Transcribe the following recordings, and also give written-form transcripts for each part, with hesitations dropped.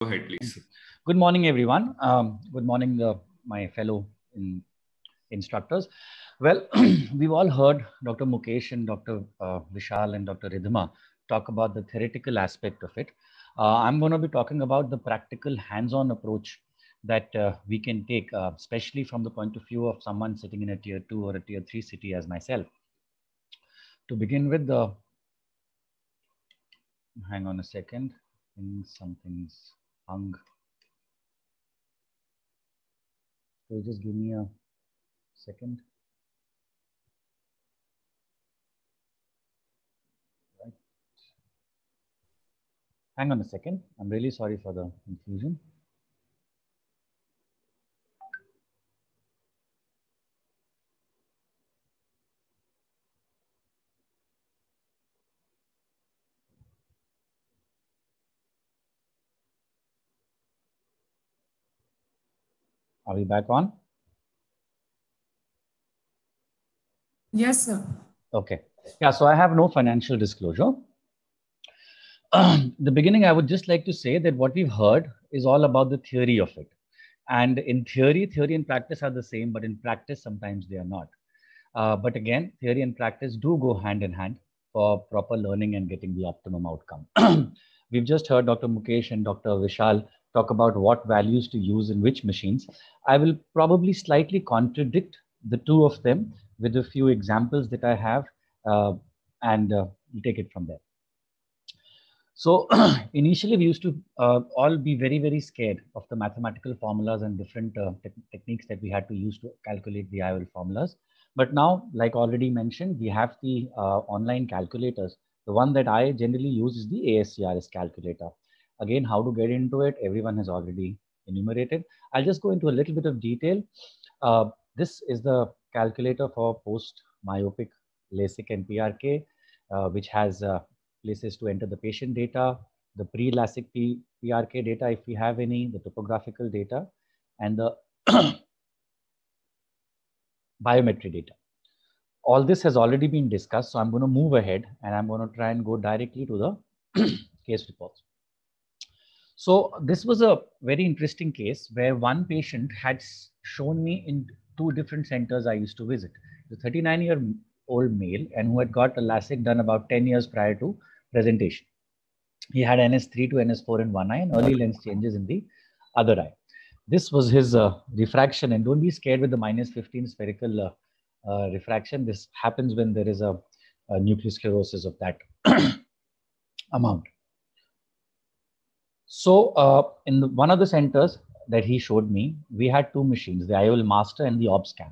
Go ahead, Thank please. you. Good morning, everyone. Good morning, my fellow instructors. Well, we've all heard Dr. Mukesh and Dr. Vishal and Dr. Ridhima talk about the theoretical aspect of it. I'm going to be talking about the practical hands-on approach that we can take, especially from the point of view of someone sitting in a tier 2 or a tier 3 city as myself. To begin with, hang on a second, I think something's hung. So just give me a second. Right. Hang on a second. I'm really sorry for the confusion. Are we back on? Yes, sir. Okay. Yeah, so I have no financial disclosure. The beginning, I would just like to say that what we've heard is all about the theory of it. And in theory and practice are the same, but in practice, sometimes they are not. But again, theory and practice do go hand in hand for proper learning and getting the optimum outcome. We've just heard Dr. Mukesh and Dr. Vishal talk about what values to use in which machines. I will probably slightly contradict the two of them with a few examples that I have, and we'll take it from there. So initially, we used to all be very, very scared of the mathematical formulas and different techniques that we had to use to calculate the IOL formulas. But now, like already mentioned, we have the online calculators. The one that I generally use is the ASCRS calculator. Again, how to get into it, everyone has already enumerated. I'll just go into a little bit of detail. This is the calculator for post-myopic LASIK and PRK, which has places to enter the patient data, the pre-LASIK PRK data if we have any, the topographical data, and the biometry data. All this has already been discussed, so I'm going to move ahead and I'm going to try and go directly to the case reports. So this was a very interesting case where one patient had shown me in two different centers I used to visit. The 39-year-old male and who had got a LASIK done about 10 years prior to presentation. He had NS3 to NS4 in one eye and early lens changes in the other eye. This was his refraction, and don't be scared with the -15 spherical refraction. This happens when there is a nucleus sclerosis of that amount. So in one of the centers that he showed me, we had two machines, the IOL Master and the OBSCAN.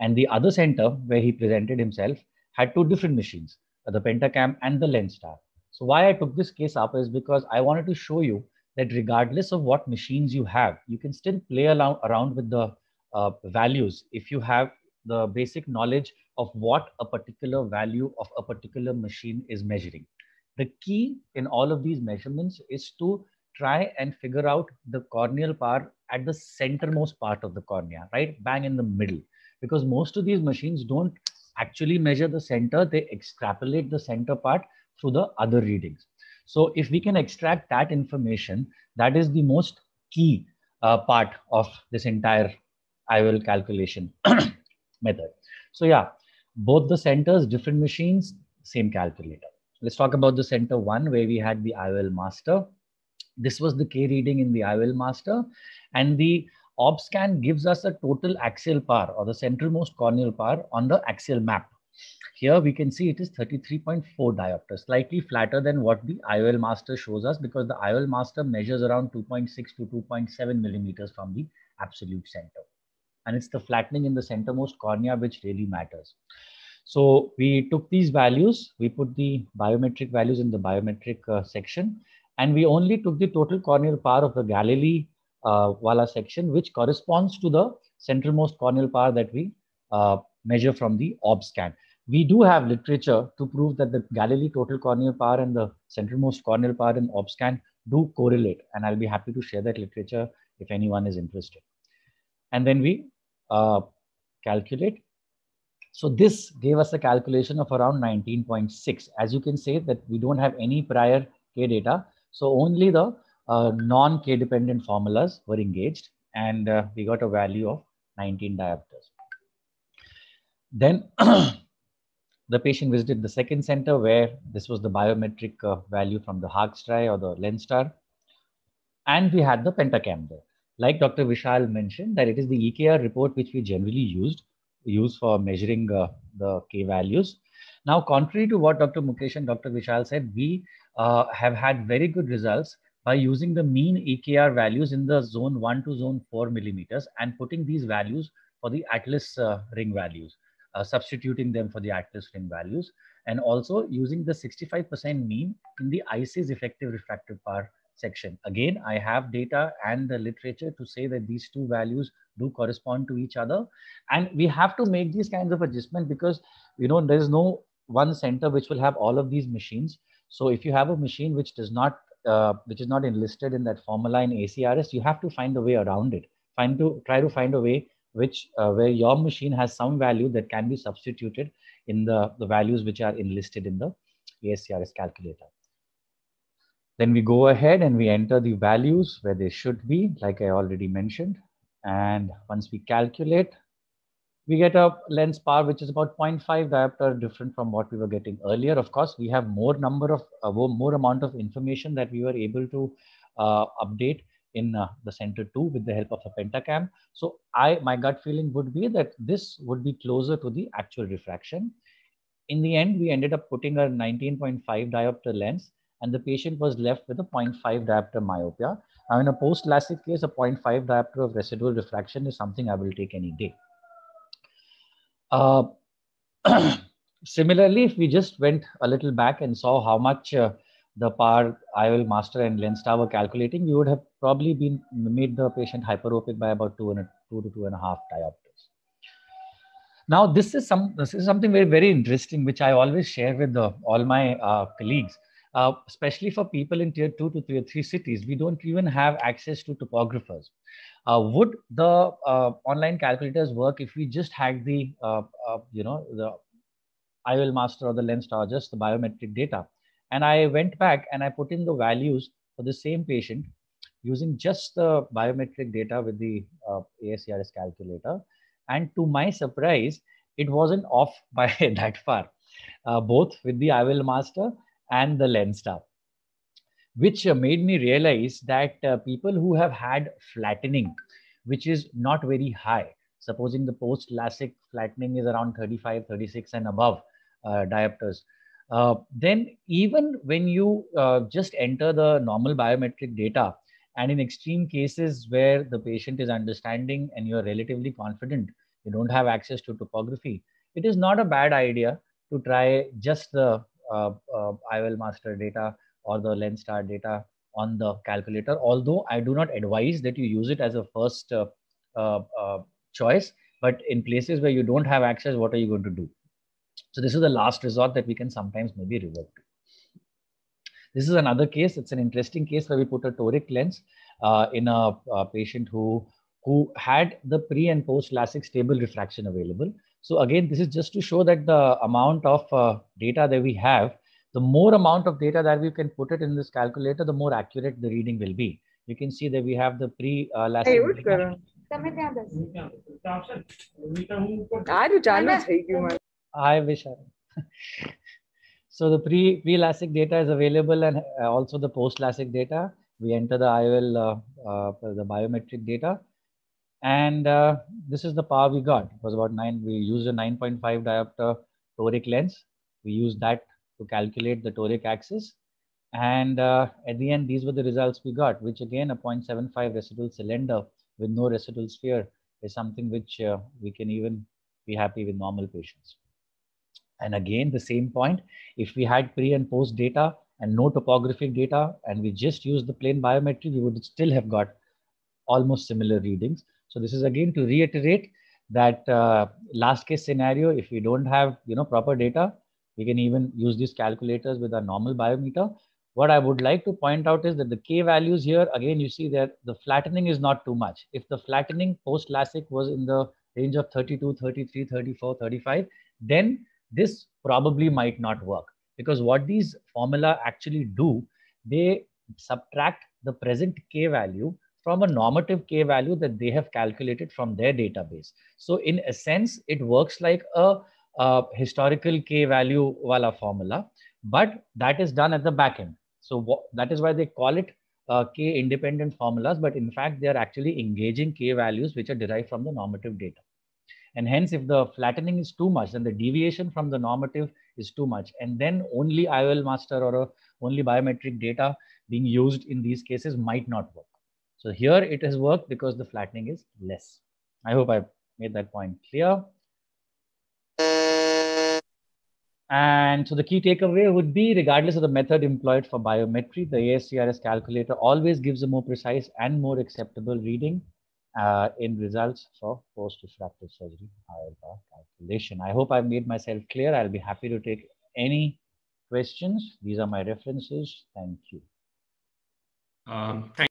And the other center where he presented himself had two different machines, the Pentacam and the LensStar. So why I took this case up is because I wanted to show you that regardless of what machines you have, you can still play around with the values if you have the basic knowledge of what a particular value of a particular machine is measuring. The key in all of these measurements is to try and figure out the corneal power at the centermost part of the cornea, right? Bang in the middle. Because most of these machines don't actually measure the center, they extrapolate the center part through the other readings. So if we can extract that information, that is the most key part of this entire IOL calculation method. So yeah, both the centers, different machines, same calculator. Let's talk about the center one where we had the IOL Master. This was the K reading in the IOL Master, and the OBSCAN gives us a total axial power or the centralmost corneal power on the axial map. Here we can see it is 33.4 diopters, slightly flatter than what the IOL Master shows us because the IOL Master measures around 2.6 to 2.7 millimeters from the absolute center. And it's the flattening in the centermost cornea which really matters. So we took these values, we put the biometric values in the biometric section, and we only took the total corneal power of the Galilei Wala section, which corresponds to the centralmost corneal power that we measure from the OBSCAN. We do have literature to prove that the Galilei total corneal power and the centralmost corneal power in OBSCAN do correlate, and I'll be happy to share that literature if anyone is interested. And then we calculate. So this gave us a calculation of around 19.6. As you can say that we don't have any prior K data. So only the non-K dependent formulas were engaged, and we got a value of 19 diopters. Then the patient visited the second center where this was the biometric value from the Haag-Stry or the Lenstar, and we had the pentacam there. Like Dr. Vishal mentioned, that it is the EKR report which we generally use for measuring the K values. Now, contrary to what Dr. Mukesh and Dr. Vishal said, we have had very good results by using the mean EKR values in the zone 1 to zone 4 millimeters and putting these values for the Atlas ring values, substituting them for the Atlas ring values, and also using the 65% mean in the ICE's effective refractive power section. Again, I have data and the literature to say that these two values do correspond to each other. And we have to make these kinds of adjustments because, there is no one center which will have all of these machines. So if you have a machine which is not enlisted in that formula in ACRS, you have to find a way around it. Try to find a way which where your machine has some value that can be substituted in the values which are enlisted in the ACRS calculator. Then we go ahead and we enter the values where they should be, like I already mentioned. And once we calculate, we get a lens power which is about 0.5 diopter different from what we were getting earlier. Of course, we have more amount of information that we were able to update in the center 2 with the help of a pentacam. So my gut feeling would be that this would be closer to the actual refraction. In the end, we ended up putting a 19.5 diopter lens, and the patient was left with a 0.5 diopter myopia. Now, in a post-LASIK case, a 0.5 diopter of residual refraction is something I will take any day. Similarly, if we just went a little back and saw how much the power IOL master and Lenstar were calculating, we would have probably made the patient hyperopic by about 2 to 2.5 diopters. Now, this is something very, very interesting, which I always share with all my colleagues, especially for people in tier 2 to tier 3 cities. We don't even have access to topographers. Would the online calculators work if we just had the IOL master or the Lenstar, just the biometric data? And I went back and I put in the values for the same patient using just the biometric data with the ACRS calculator. And to my surprise, it wasn't off by that far, both with the IOL master and the Lenstar, which made me realize that people who have had flattening, which is not very high, supposing the post-LASIK flattening is around 35, 36 and above diopters, then even when you just enter the normal biometric data, and in extreme cases where the patient is understanding and you're relatively confident, you don't have access to topography, it is not a bad idea to try just the IOL master data or the Lenstar data on the calculator, although I do not advise that you use it as a first choice. But in places where you don't have access, what are you going to do? So this is the last resort that we can sometimes maybe revert to. This is another case. It's an interesting case where we put a toric lens in a patient who had the pre and post LASIK stable refraction available. So again, this is just to show that the amount of data that we have, the more amount of data that we can put it in this calculator, the more accurate the reading will be. You can see that we have the pre-LASIK data. I wish I. So the pre-LASIK data is available, and also the post-LASIK data. We enter the IOL, the biometric data, and this is the power we got. It was about 9. We used a 9.5 diopter toric lens. We used that to calculate the toric axis, and at the end, these were the results we got. Which again, a 0.75 residual cylinder with no residual sphere is something which we can even be happy with normal patients. And again, the same point, if we had pre and post data and no topographic data, and we just used the plain biometry, we would still have got almost similar readings. So this is again to reiterate that last case scenario, if we don't have proper data, we can even use these calculators with a normal biometer. What I would like to point out is that the K values here, again, you see that the flattening is not too much. If the flattening post LASIK was in the range of 32, 33, 34, 35, then this probably might not work, because what these formula actually do, they subtract the present K value from a normative K value that they have calculated from their database. So in a sense, it works like a historical K value wala formula, but that is done at the back end. So that is why they call it K independent formulas, but in fact, they are actually engaging K values which are derived from the normative data. And hence, if the flattening is too much, then the deviation from the normative is too much. And then only IOL master or only biometric data being used in these cases might not work. So here it has worked because the flattening is less. I hope I made that point clear. And so the key takeaway would be, regardless of the method employed for biometry, the ASCRS calculator always gives a more precise and more acceptable reading in results for post-refractive surgery calculation. I hope I've made myself clear. I'll be happy to take any questions. These are my references. Thank you. Thank